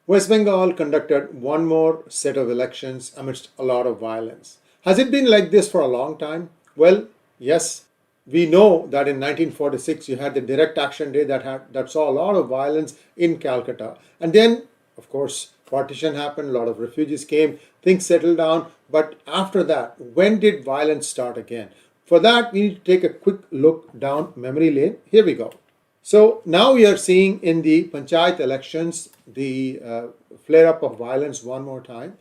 West Bengal conducted one more set of elections amidst a lot of violence. Has it been like this for a long time? Well, yes. We know that in 1946 you had the Direct Action Day that saw a lot of violence in Calcutta. And then, of course, partition happened, a lot of refugees came, things settled down. But after that, when did violence start again? For that, we need to take a quick look down memory lane. Here we go. So now we are seeing in the panchayat elections the flare up of violence one more time.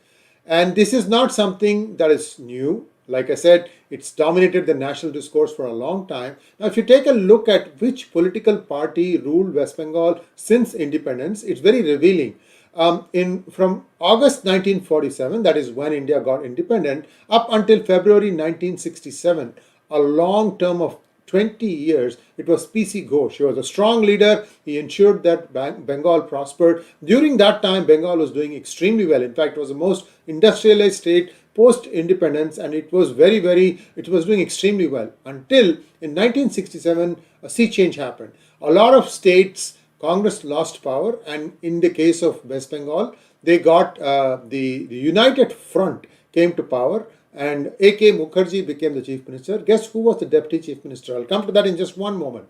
And this is not something that is new. Like I said, it's dominated the national discourse for a long time. Now, if you take a look at which political party ruled West Bengal since independence, it's very revealing. From August 1947, that is when India got independent, up until February 1967, a long term of 20 years, it was PC Ghosh. He was a strong leader. He ensured that Bengal prospered. During that time, Bengal was doing extremely well. In fact, it was the most industrialized state post-independence, and it was it was doing extremely well until in 1967, a sea change happened. A lot of states, Congress lost power, and in the case of West Bengal, they got the United Front came to power, and A.K. Mukherjee became the chief minister. Guess who was the deputy chief minister? I'll come to that in just one moment.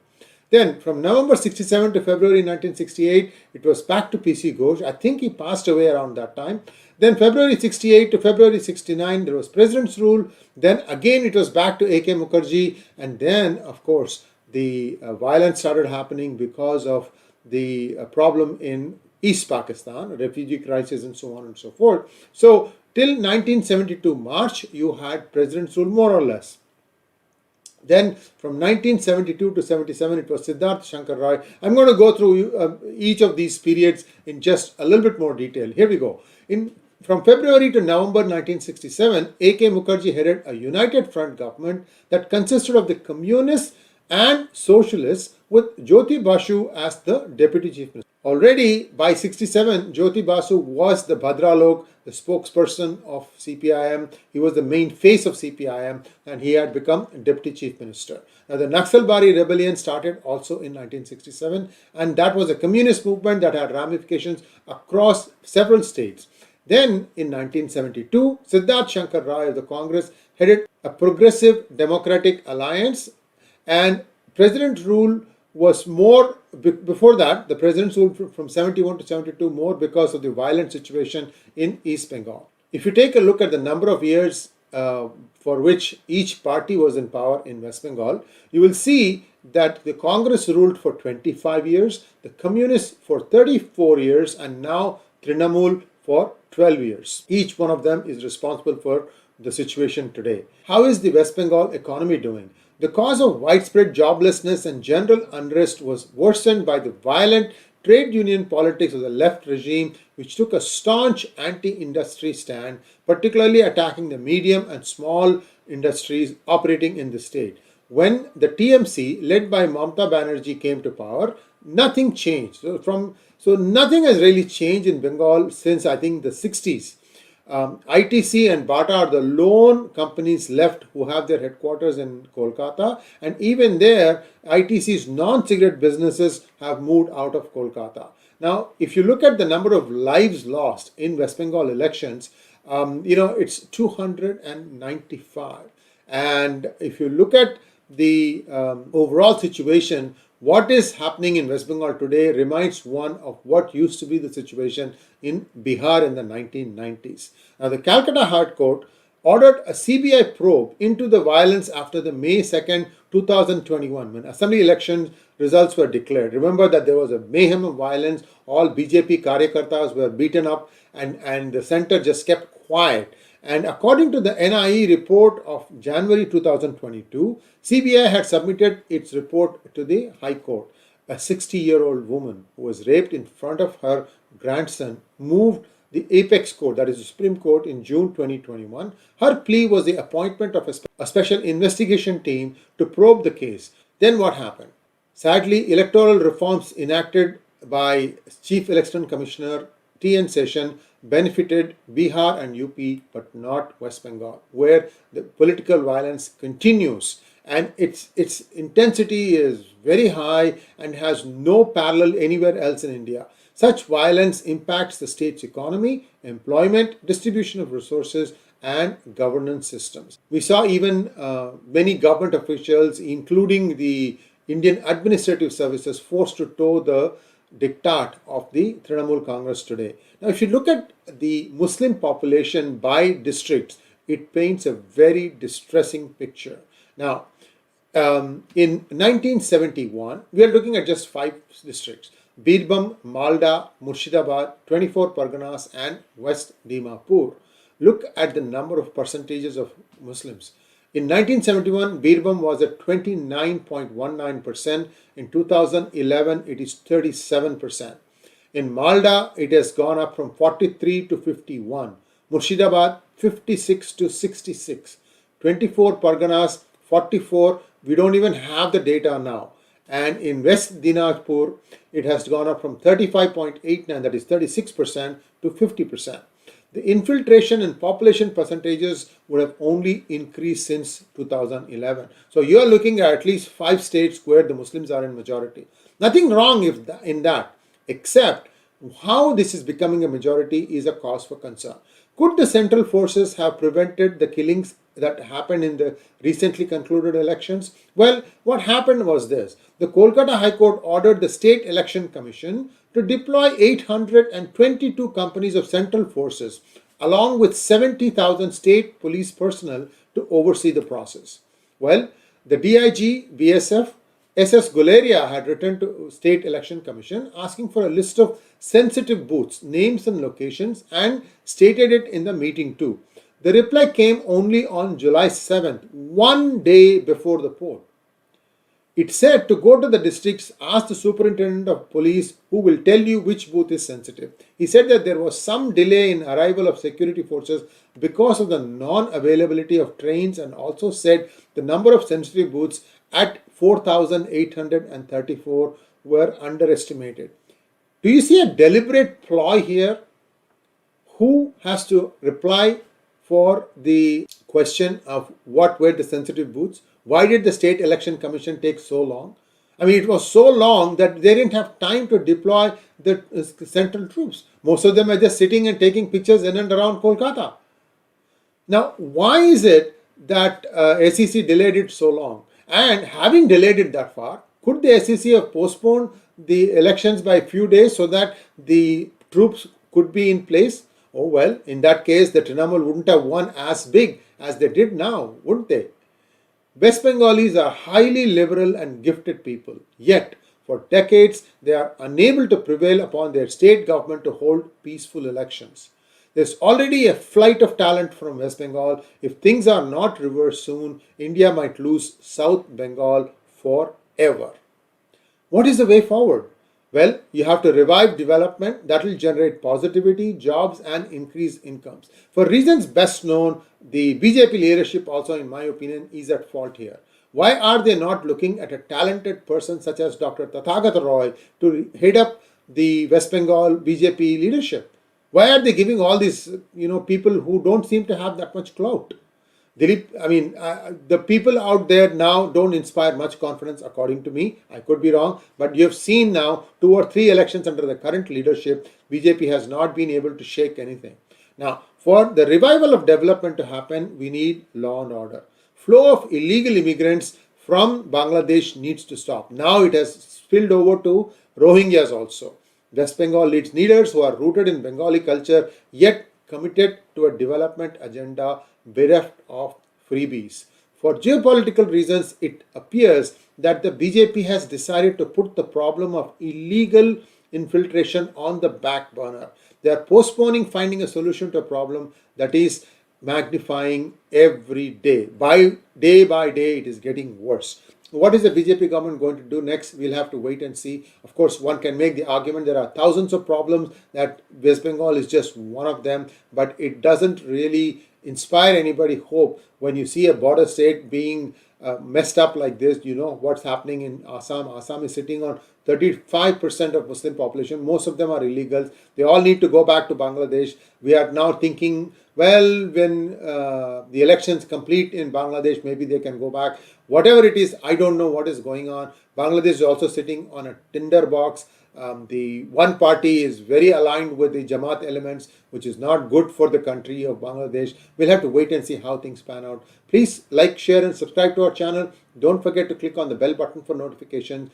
Then from November 67 to February 1968, it was back to PC Ghosh. I think he passed away around that time. Then February 68 to February 69, there was president's rule. Then again, it was back to A.K. Mukherjee. And then, of course, the violence started happening because of the problem in East Pakistan, refugee crisis and so on and so forth. So till 1972 March, you had president's rule more or less. Then from 1972 to 77, it was Siddharth Shankar Rai. I'm going to go through each of these periods in just a little bit more detail. Here we go. From February to November 1967, A.K. Mukherjee headed a united front government that consisted of the communists and socialists, with Jyoti Basu as the deputy chief minister. Already by 67, Jyoti Basu was the Bhadralok, the spokesperson of CPIM. He was the main face of CPIM, and he had become deputy chief minister. Now, the Naxalbari rebellion started also in 1967, and that was a communist movement that had ramifications across several states. Then in 1972, Siddharth Shankar Rai of the Congress headed a progressive democratic alliance, and president rule was more, before that, the president's rule from 71 to 72 more because of the violent situation in East Bengal. If you take a look at the number of years for which each party was in power in West Bengal, you will see that the Congress ruled for 25 years, the Communists for 34 years, and now Trinamool for 12 years. Each one of them is responsible for the situation today. How is the West Bengal economy doing? The cause of widespread joblessness and general unrest was worsened by the violent trade union politics of the left regime, which took a staunch anti-industry stand, particularly attacking the medium and small industries operating in the state. When the TMC, led by Mamata Banerjee, came to power, nothing changed. So nothing has really changed in Bengal since, I think, the 60s. ITC and Bata are the lone companies left who have their headquarters in Kolkata, and even there, ITC's non-cigarette businesses have moved out of Kolkata. Now, if you look at the number of lives lost in West Bengal elections, it's 295. And if you look at the overall situation, what is happening in West Bengal today reminds one of what used to be the situation in Bihar in the 1990s. Now, the Calcutta High Court ordered a CBI probe into the violence after the May 2nd, 2021, when assembly election results were declared. Remember that there was a mayhem of violence, all BJP karyakartas were beaten up, and the center just kept quiet. And according to the NIE report of January 2022, CBI had submitted its report to the High Court. A 60-year-old woman who was raped in front of her grandson moved the Apex Court, that is the Supreme Court, in June 2021. Her plea was the appointment of a special investigation team to probe the case. Then what happened? Sadly, electoral reforms enacted by Chief Election Commissioner T.N. Session benefited Bihar and UP, but not West Bengal, where the political violence continues, and its intensity is very high and has no parallel anywhere else in India. Such violence impacts the state's economy, employment, distribution of resources, and governance systems. We saw even many government officials, including the Indian Administrative Services, forced to toe the diktat of the Trinamool Congress today. Now, if you look at the Muslim population by districts, it paints a very distressing picture. Now, in 1971, we are looking at just 5 districts: Birbhum, Malda, Murshidabad, 24 Parganas, and West Dimapur. Look at the number of percentages of Muslims. In 1971, Birbhum was at 29.19%. In 2011, it is 37%. In Malda, it has gone up from 43 to 51. Murshidabad, 56 to 66. 24 Parganas, 44. We don't even have the data now. And in West Dinajpur, it has gone up from 35.89, that is 36%, to 50%. The infiltration and population percentages would have only increased since 2011. So you are looking at least 5 states where the Muslims are in majority. Nothing wrong in that, except how this is becoming a majority is a cause for concern. Could the central forces have prevented the killings that happened in the recently concluded elections? Well, what happened was this. The Kolkata High Court ordered the State Election Commission to deploy 822 companies of central forces along with 70,000 state police personnel to oversee the process. Well, the DIG, BSF, SS Guleria had written to State Election Commission asking for a list of sensitive booths, names and locations, and stated it in the meeting too. The reply came only on July 7th, one day before the poll. It said to go to the districts, ask the superintendent of police who will tell you which booth is sensitive. He said that there was some delay in arrival of security forces because of the non-availability of trains, and also said the number of sensitive booths at 4,834 were underestimated. Do you see a deliberate ploy here? Who has to reply for the question of what were the sensitive booths? Why did the State Election Commission take so long? I mean, it was so long that they didn't have time to deploy the central troops. Most of them are just sitting and taking pictures in and around Kolkata. Now, why is it that SEC delayed it so long? And having delayed it that far, could the SEC have postponed the elections by a few days so that the troops could be in place? Oh well, in that case, the Trinamool wouldn't have won as big as they did now, would they? West Bengalis are highly liberal and gifted people, yet for decades they are unable to prevail upon their state government to hold peaceful elections. There's already a flight of talent from West Bengal. If things are not reversed soon, India might lose South Bengal forever. What is the way forward? Well, you have to revive development that will generate positivity, jobs, and increase incomes. For reasons best known, the BJP leadership also, in my opinion, is at fault here. Why are they not looking at a talented person such as Dr. Tathagat Roy to head up the West Bengal BJP leadership? Why are they giving all these, people who don't seem to have that much clout? The people out there now don't inspire much confidence, according to me. I could be wrong, but you have seen now 2 or 3 elections under the current leadership, BJP has not been able to shake anything. Now, for the revival of development to happen, we need law and order. Flow of illegal immigrants from Bangladesh needs to stop. Now it has spilled over to Rohingyas also. West Bengal needs leaders who are rooted in Bengali culture, yet committed to a development agenda bereft of freebies. For geopolitical reasons, it appears that the BJP has decided to put the problem of illegal infiltration on the back burner. They are postponing finding a solution to a problem that is magnifying every day. By day, it is getting worse. What is the BJP government going to do next? We'll have to wait and see. Of course, one can make the argument there are thousands of problems, that West Bengal is just one of them, but it doesn't really inspire anybody hope when you see a border state being messed up like this. You know what's happening in Assam. Assam is sitting on 35% of Muslim population. Most of them are illegals. They all need to go back to Bangladesh. We are now thinking, well, when the elections complete in Bangladesh, maybe they can go back. Whatever it is, I don't know what is going on. Bangladesh is also sitting on a tinder box. The one party is very aligned with the Jamaat elements, which is not good for the country of Bangladesh. We'll have to wait and see how things pan out. Please like, share, and subscribe to our channel. Don't forget to click on the bell button for notifications.